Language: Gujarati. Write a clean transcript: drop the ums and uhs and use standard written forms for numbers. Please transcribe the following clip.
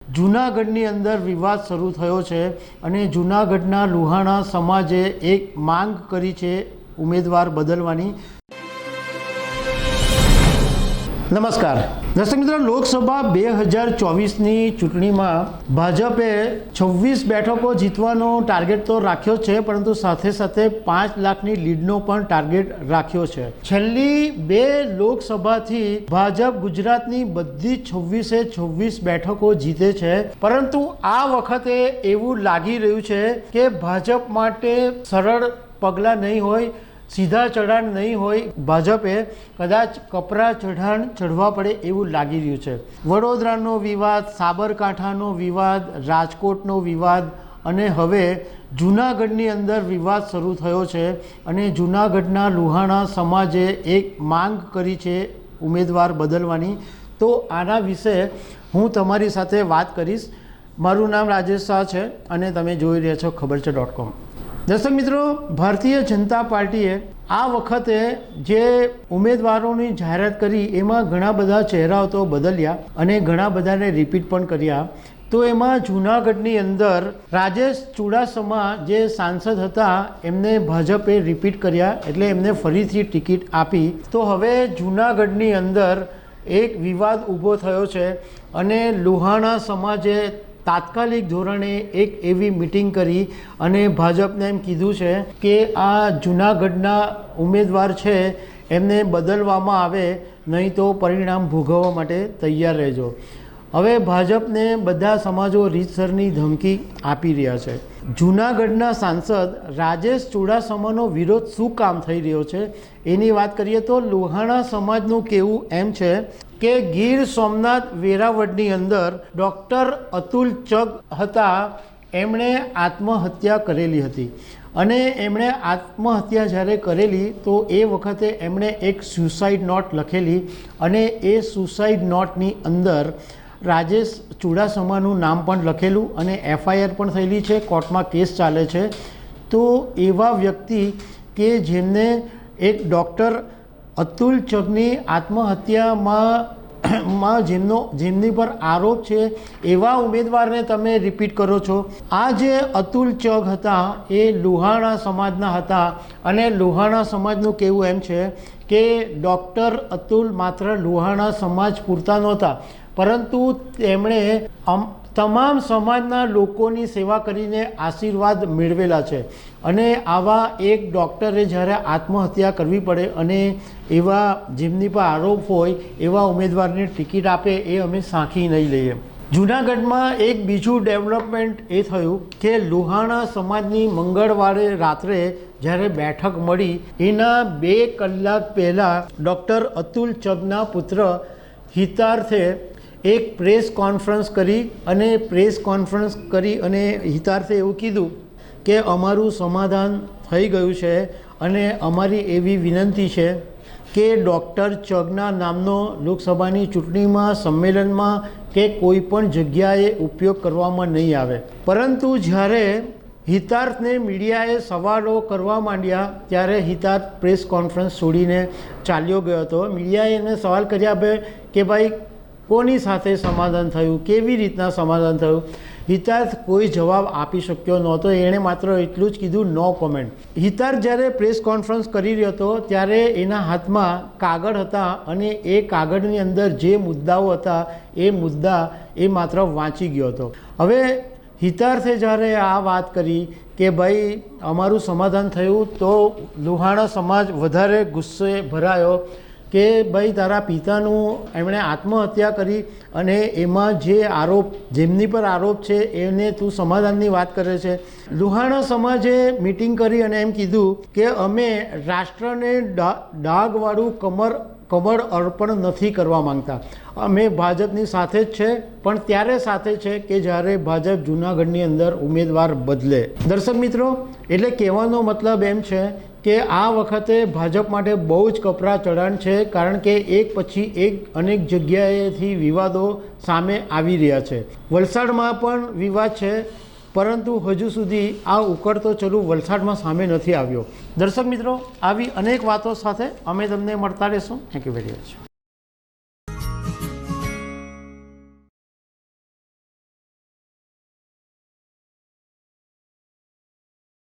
જૂનાગઢની અંદર વિવાદ શરૂ થયો છે અને જૂનાગઢના લુહાણા સમાજે એક માંગ કરી છે ઉમેદવાર બદલવાની। નમસ્કાર દર્શક મિત્રો, લોકસભા 2024ની ચૂંટણીમાં ભાજપે 26 બેઠકો જીતવાનો ટાર્ગેટ તો રાખ્યો છે, પરંતુ સાથે સાથે 5 લાખની લીડનો પણ ટાર્ગેટ રાખ્યો છે। છેલ્લી 2 લોકસભાથી ભાજપ ગુજરાતની બધી 26 બેઠકો જીતે છે, પરંતુ આ વખતે એવું લાગી રહ્યું છે કે ભાજપ માટે સરળ પગલાં નહીં હોય, સીધા ચઢાણ નહીં હોય, ભાજપે કદાચ કપરા ચઢાણ ચઢવા પડે એવું લાગી રહ્યું છે। વડોદરાનો વિવાદ, સાબરકાંઠાનો વિવાદ, રાજકોટનો વિવાદ અને હવે જૂનાગઢની અંદર વિવાદ શરૂ થયો છે અને જૂનાગઢના લુહાણા સમાજે એક માંગ કરી છે ઉમેદવાર બદલવાની। તો આના વિશે હું તમારી સાથે વાત કરીશ। મારું નામ રાજેશ શાહ છે અને તમે જોઈ રહ્યા છો ખબરછે.com। દર્શક મિત્રો, ભારતીય જનતા પાર્ટીએ આ વખતે જે ઉમેદવારોની જાહેરાત કરી એમાં ઘણા બધા ચહેરાઓ તો બદલ્યા અને ઘણા બધાને રિપીટ પણ કર્યા। તો એમાં જૂનાગઢની અંદર રાજેશ ચુડાસમા જે સાંસદ હતા એમને ભાજપે રિપીટ કર્યા, એટલે એમને ફરીથી ટિકિટ આપી। તો હવે જૂનાગઢની અંદર એક વિવાદ ઊભો થયો છે અને લુહાણા સમાજે તાત્કાલિક ધોરણે એક એવી મિટિંગ કરી અને ભાજપને એમ કીધું છે કે આ જૂનાગઢના ઉમેદવાર છે એમને બદલવામાં આવે, નહીં તો પરિણામ ભોગવવા માટે તૈયાર રહેજો। હવે ભાજપને બધા સમાજો રીતસરની ધમકી આપી રહ્યા છે। જૂનાગઢના સાંસદ રાજેશ ચુડાસમાનો વિરોધ શું કામ થઈ રહ્યો છે એની વાત કરીએ તો લુહાણા સમાજનું કહેવું એમ છે કે ગીર સોમનાથ વેરાવળની અંદર ડૉક્ટર અતુલ ચગ હતા, એમણે આત્મહત્યા કરેલી હતી અને એમણે આત્મહત્યા જ્યારે કરેલી તો એ વખતે એમણે એક સુસાઇડ નોટ લખેલી અને એ સુસાઇડ નોટની અંદર રાજેશ ચુડાસમાનું નામ પણ લખેલું અને FIR પણ થયેલી છે, કોર્ટમાં કેસ ચાલે છે। તો એવા વ્યક્તિ કે જેમને એક ડૉક્ટર અતુલ ચગની આત્મહત્યામાં જેમની પર આરોપ છે એવા ઉમેદવારને તમે રિપીટ કરો છો। આ જે અતુલ ચગ હતા એ લુહાણા સમાજના હતા અને લુહાણા સમાજનું કહેવું એમ છે કે ડૉક્ટર અતુલ માત્ર લુહાણા સમાજ પૂરતા નહોતા, પરંતુ તેમણે તમામ સમાજના લોકોની સેવા કરીને આશીર્વાદ મેળવેલા છે અને આવા એક ડૉક્ટરે જ્યારે આત્મહત્યા કરવી પડે અને એવા જેમની પર આરોપ હોય એવા ઉમેદવારને ટિકિટ આપે એ અમે સાંખી નહીં લઈએ। જૂનાગઢમાં એક બીજું ડેવલપમેન્ટ એ થયું કે લુહાણા સમાજની મંગળવારે રાત્રે જ્યારે બેઠક મળી એના 2 કલાક પહેલાં ડૉક્ટર અતુલ ચગના પુત્ર હિતાર્થે એક પ્રેસ કોન્ફરન્સ કરી અને હિતાર્થે એવું કીધું કે અમારું સમાધાન થઈ ગયું છે અને અમારી એવી વિનંતી છે કે ડૉક્ટર ચગના નામનો લોકસભાની ચૂંટણીમાં, સંમેલનમાં કે કોઈ પણ જગ્યાએ ઉપયોગ કરવામાં નહીં આવે। પરંતુ જ્યારે હિતાર્થને મીડિયાએ સવાલો કરવા માંડ્યા ત્યારે હિતાર્થ પ્રેસ કોન્ફરન્સ છોડીને ચાલ્યો ગયો હતો। મીડિયાએ એને સવાલ કર્યા કે ભાઈ કોની સાથે સમાધાન થયું, કેવી રીતના સમાધાન થયું? હિતાર્થ કોઈ જવાબ આપી શક્યો નહોતો, એણે માત્ર એટલું જ કીધું નો કોમેન્ટ। હિતાર્થ જ્યારે પ્રેસ કોન્ફરન્સ કરી રહ્યો હતો ત્યારે એના હાથમાં કાગળ હતા અને એ કાગળની અંદર જે મુદ્દાઓ હતા એ મુદ્દા એ માત્ર વાંચી ગયો હતો। હવે હિતાર્થે જ્યારે આ વાત કરી કે ભાઈ અમારું સમાધાન થયું તો લુહાણા સમાજ વધારે ગુસ્સે ભરાયો કે ભાઈ તારા પિતાનું એમણે આત્મહત્યા કરી અને એમાં જે આરોપ, જેમની પર આરોપ છે એને તું સમાધાનની વાત કરે છે। લુહાણા સમાજે મિટિંગ કરી અને એમ કીધું કે અમે રાષ્ટ્રને ડાઘવાળું કમળ અર્પણ નથી કરવા માંગતા, અમે ભાજપની સાથે જ છે, પણ ત્યારે સાથે છે કે જ્યારે ભાજપ જૂનાગઢની અંદર ઉમેદવાર બદલે। દર્શક મિત્રો, એટલે કહેવાનો મતલબ એમ છે કે આ વખતે ભાજપ માટે બહુ જ કપરા ચઢાણ છે, કારણ કે એક પછી એક અનેક જગ્યાએથી વિવાદો સામે આવી રહ્યા છે। વલસાડમાં પણ વિવાદ છે, પરંતુ હજુ સુધી આ ઉકળતો ચલુ વલસાડમાં સામે નથી આવ્યો। દર્શક મિત્રો, આવી અનેક વાતો સાથે અમે તમને મળતા રહીશું। Thank you very much.